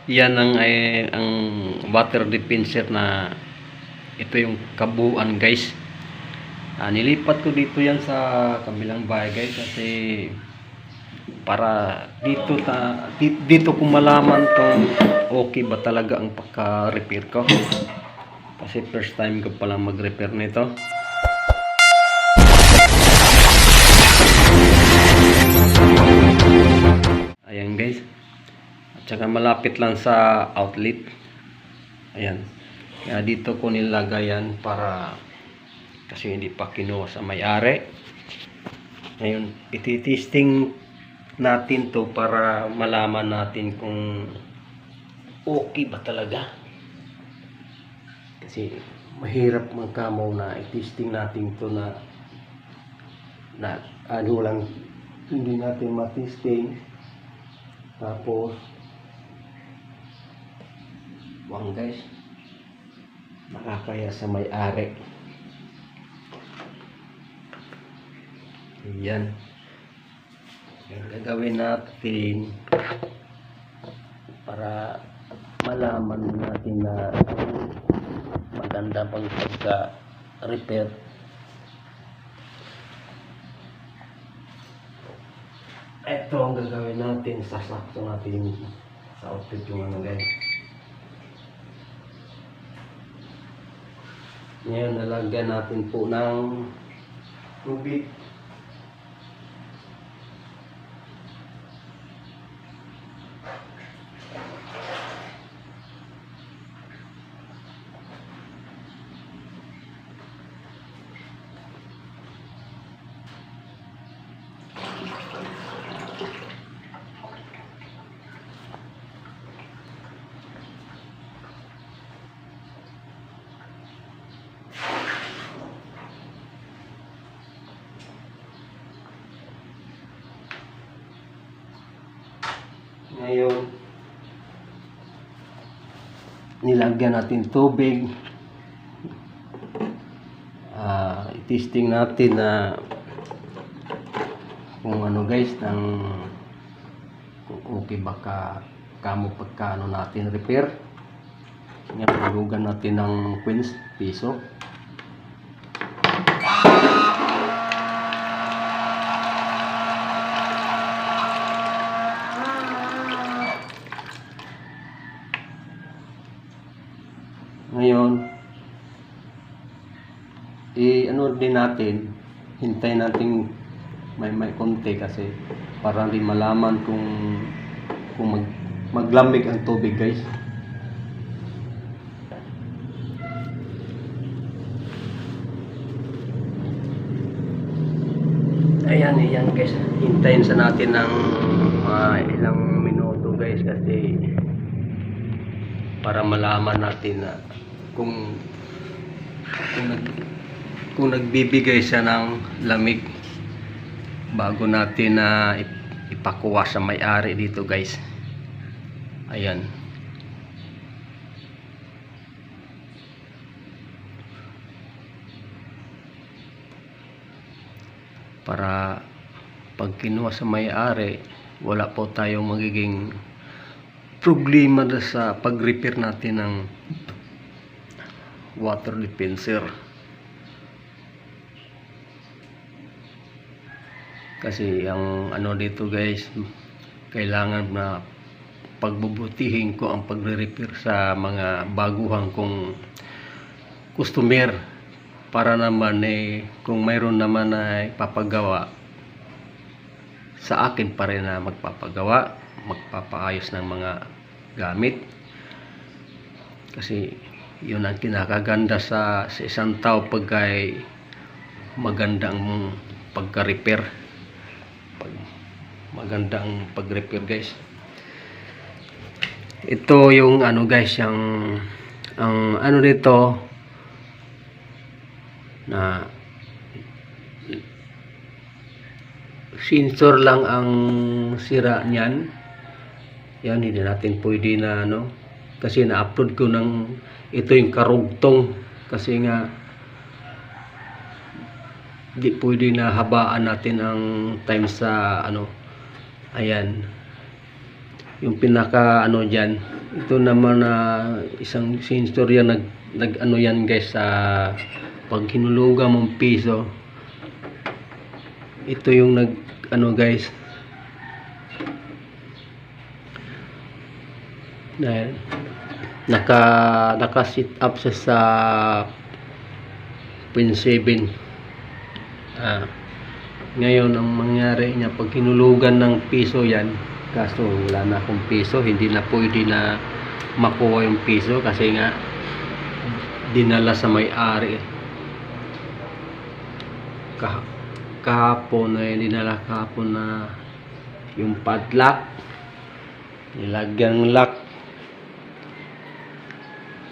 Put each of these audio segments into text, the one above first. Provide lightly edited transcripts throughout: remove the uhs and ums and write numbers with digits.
Yan ang water dispenser na ito yung kabuuan guys. Nilipat ko dito yan sa kabilang bahay guys kasi para dito ko malaman kung okay ba talaga ang pagka-repair ko. Kasi first time ko palang mag-repair nito. Ayan guys. At saka malapit lang sa outlet. Ayan. Kaya dito ko nilagay yan para kasi hindi pa kinuha sa may-ari. Ngayon, ititesting natin to para malaman natin kung okay ba talaga. Kasi mahirap magkamaw na itesting natin to na ano lang hindi natin matesting. Tapos wang guys, nakakaya sa may-ari. Yan. Yung gagawin natin para malaman natin na maganda pang pagka-repair. Ito ang gagawin natin, sasakto natin sa outfit yung ano guys. Ngayon nalagyan natin po ng tubig. Ngayon, nilagyan natin tubig. Testing natin na kung ano guys, kung okay ba kamo pagkaano natin repair. Ngayon, palugan natin ng quince piso. Ngayon, ano din natin, hintayin natin may konti kasi para rin malaman kung maglamig ang tubig guys. Ayan guys, hintayin sa natin ng ilang minuto guys kasi para malaman natin na kung nagbibigay siya ng lamig bago natin na ipakuha sa may-ari dito guys. Ayan. Para pag kinuha sa may-ari, wala po tayong magiging problema sa pag-repair natin ng water dispenser. Kasi ang ano dito guys, kailangan na pagbubutihin ko ang pagre-repair sa mga baguhang kong customer para naman kung mayroon naman na ipapagawa sa akin pa rin na magpapaayos ng mga gamit. Kasi yun ang kinakaganda sa isang tao pagkay magandang pagka-repair. Magandang pag-repair guys. Ito yung ano guys, ang ano dito na sensor lang ang sira niyan. Yan, hindi natin pwede na ano kasi na-upload ko ng ito yung karugtong kasi nga di pwede na habaan natin ang time sa ano. Ayan yung pinaka ano dyan Ito naman na isang sensor yan, nag ano yan guys, sa pag hinulugan mong piso, ito yung nag ano guys, dahil naka sit up siya sa 0.7. Ngayon ang mangyari niya, pag hinulugan ng piso yan, kaso wala na akong piso, hindi na pwede na makuha yung piso kasi nga dinala sa may-ari kahapon, dinala kahapon na yung padlock, nilagyan lock.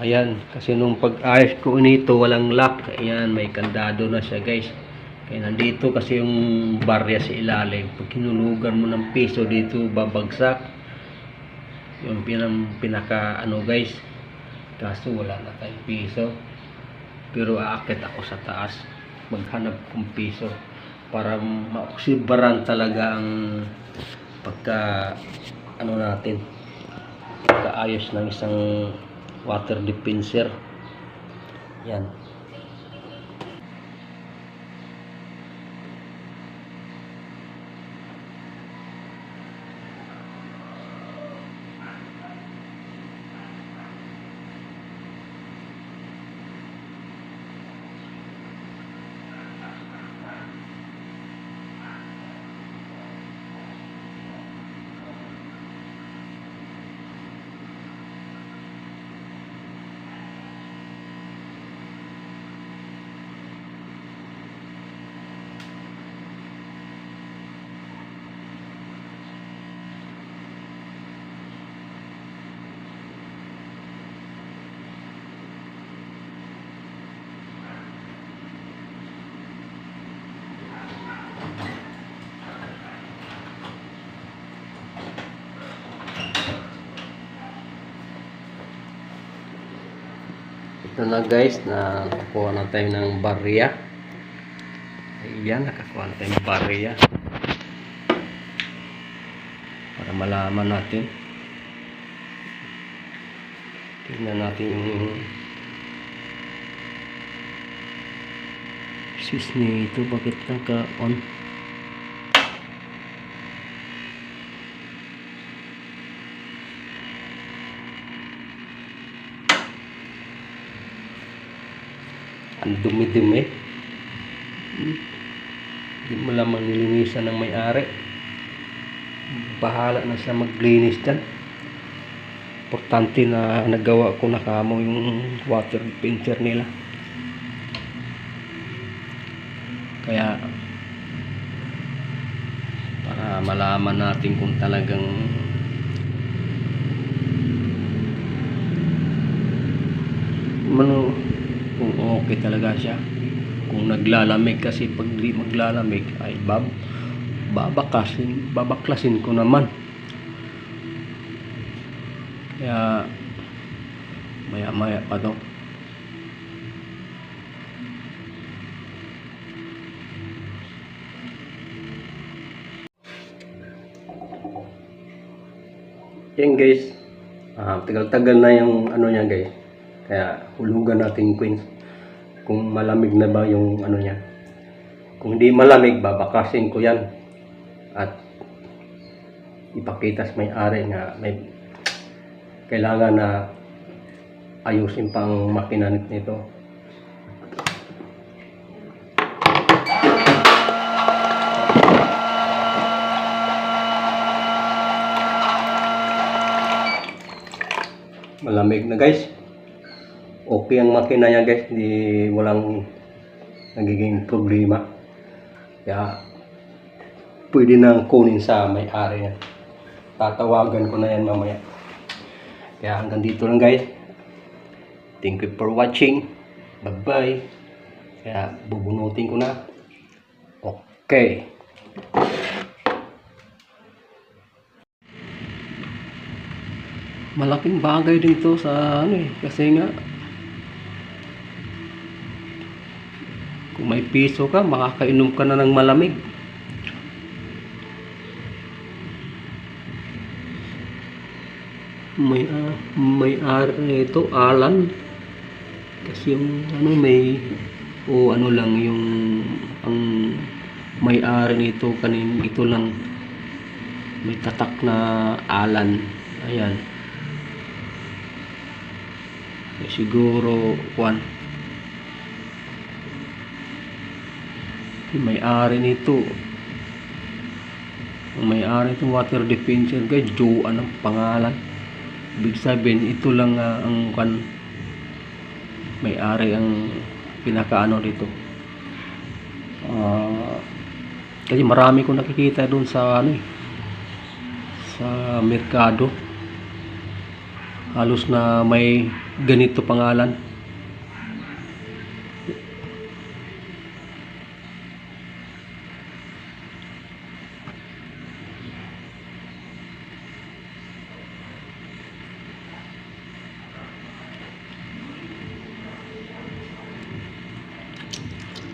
Ayan, kasi nung pag-ayos ko nito walang lock. Ayan, may kandado na siya guys. Kaya nandito kasi yung barya sa ilalim. Pag hinulugan mo ng piso dito, babagsak. Yung pinaka ano guys. Kaso wala na tayong piso. Pero aakit ako sa taas, maghanap kong piso para mauksibaran talaga ang pagka ano natin, pagkaayos ng isang water dispenser. Yan. Ito na guys, nakakuha na tayo ng barya. Ayan, nakakuha na tayo ng barya para malaman natin. Tingnan natin yung switch nito, bakit naka-on. Ang dumi-dumi. Hindi mo lamang nilinisan ng may-ari. Bahala na siya maglinis dyan. Importante na nagawa ko na kamo yung water dispenser nila. Kaya para malaman natin kung talagang kung okay talaga siya. Kung naglalamig, kasi pag di maglalamig ay babaklasin ko naman. Kaya maya pa daw. Yan guys, tagal-tagal na yung ano niya guys. Kaya hulugan natin queens kung malamig na ba yung ano niya. Kung hindi malamig, babakasin ko yan at ipakita sa may-ari nga may kailangan na ayusin pang makina nito. Malamig na guys. Okay ang makina niya guys, walang nagiging problema. Kaya pwede nang kunin sa may-ari niya. Tatawagan ko na yan mamaya. Kaya hanggang dito lang guys. Thank you for watching. Bye bye. Kaya bubunutin ko na. Okay. Malaking bagay din to sa ano kasi nga kung may piso ka, makakainom ka na ng malamig. may-ari nito Alan, kasi yung ano may o ano lang yung ang may-ari nito kanin ito lang may tatak na Alan. Ayan, siguro kwan yung may-ari nito, ang may-ari itong water dispenser guys, Joan ang pangalan. Ibig sabihin ito lang ang kan may-ari ang pinakaano dito. Kasi marami kong nakikita doon sa ano sa merkado, halos na may ganito pangalan.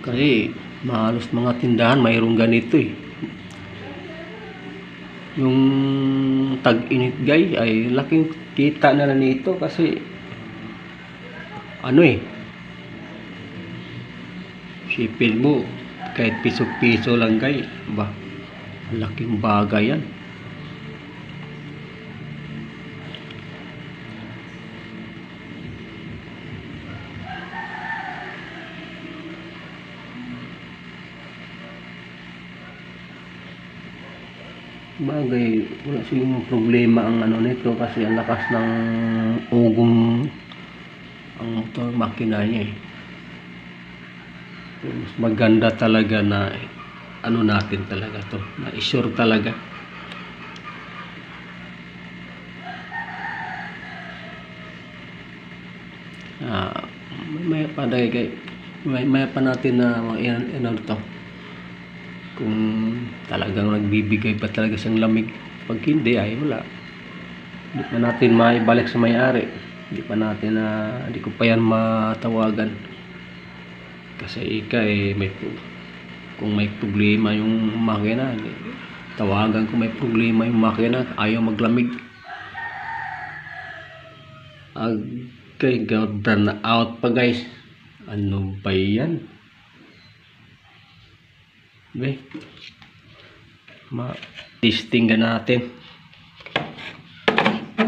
Kasi halos mga tindahan mayroong ganito eh. Yung tag-init guys ay laking kita na nito kasi ano eh, sipin mo kahit piso-piso lang guys, ba laking bagay yan. Bagay, wala siguro problema ang ano nito kasi ang lakas ng ugong ang motor makina niya eh. Mas maganda talaga na ano natin talaga to, na sure talaga. May pa natin na ano to, kung talagang nagbibigay pa talaga siyang lamig. Pag hindi ay wala, hindi pa natin maibalik sa may-ari, hindi ko pa yan matawagan kasi kung may problema yung makina, tawagan kung may problema yung makina, ayaw maglamig. Okay, burn out pa guys, ano ba yan? Testing ka natin.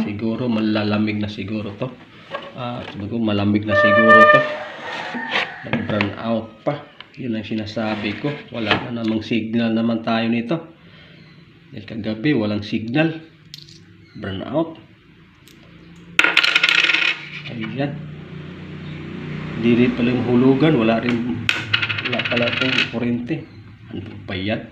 Siguro malalamig na siguro to. Siguro malamig na siguro to. Nag-burn out pa. Yun ang sinasabi ko. Wala na namang signal naman tayo nito. Dahil kagabi walang signal. Burn out. Ayan. Hindi rin pala yung hulugan. Wala pala itong kurente. Ano ba yan?